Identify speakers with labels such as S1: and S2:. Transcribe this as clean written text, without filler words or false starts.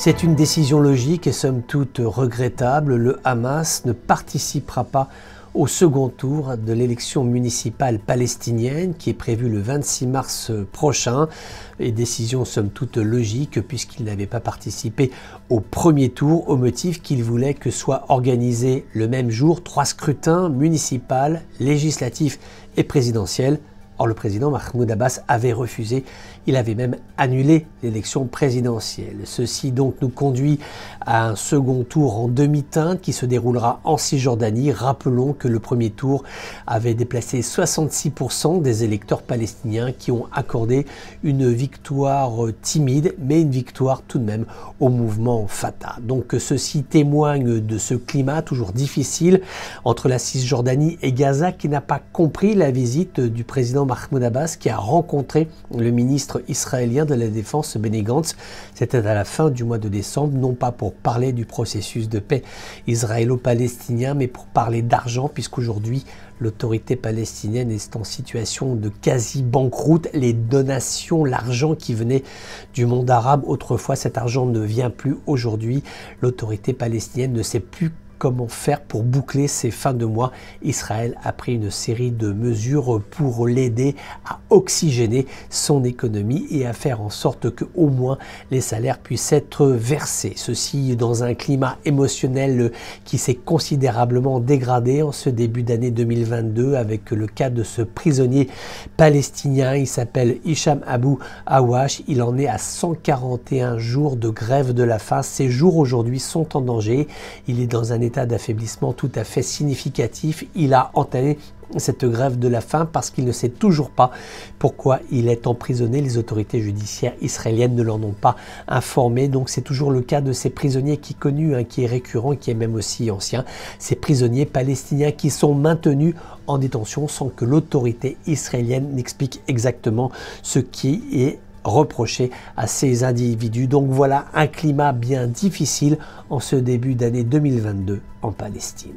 S1: C'est une décision logique et somme toute regrettable. Le Hamas ne participera pas au second tour de l'élection municipale palestinienne qui est prévue le 26 mars prochain. Et décision somme toute logique puisqu'il n'avait pas participé au premier tour au motif qu'il voulait que soient organisés le même jour 3 scrutins municipaux, législatifs et présidentiels. Or, le président Mahmoud Abbas avait refusé, il avait même annulé l'élection présidentielle. Ceci donc nous conduit à un second tour en demi-teinte qui se déroulera en Cisjordanie. Rappelons que le premier tour avait déplacé 66% des électeurs palestiniens qui ont accordé une victoire timide, mais une victoire tout de même au mouvement Fatah. Donc ceci témoigne de ce climat toujours difficile entre la Cisjordanie et Gaza qui n'a pas compris la visite du président Mahmoud Abbas qui a rencontré le ministre israélien de la Défense Benny Gantz. C'était à la fin du mois de décembre, non pas pour parler du processus de paix israélo-palestinien, mais pour parler d'argent, puisqu'aujourd'hui l'autorité palestinienne est en situation de quasi-banqueroute. Les donations, l'argent qui venait du monde arabe, autrefois cet argent ne vient plus aujourd'hui. L'autorité palestinienne ne sait plus comment faire pour boucler ces fins de mois. Israël a pris une série de mesures pour l'aider à oxygéner son économie et à faire en sorte que au moins les salaires puissent être versés. Ceci dans un climat émotionnel qui s'est considérablement dégradé en ce début d'année 2022 avec le cas de ce prisonnier palestinien. Il s'appelle Hicham Abu Awash. Il en est à 141 jours de grève de la faim. Ces jours aujourd'hui sont en danger. Il est dans un état d'affaiblissement tout à fait significatif. Il a entamé cette grève de la faim parce qu'il ne sait toujours pas pourquoi il est emprisonné. Les autorités judiciaires israéliennes ne l'en ont pas informé. Donc c'est toujours le cas de ces prisonniers qui est connu, qui est récurrent, qui est même aussi ancien. Ces prisonniers palestiniens qui sont maintenus en détention sans que l'autorité israélienne n'explique exactement ce qui est reproché à ces individus. Donc voilà un climat bien difficile en ce début d'année 2022 en Palestine.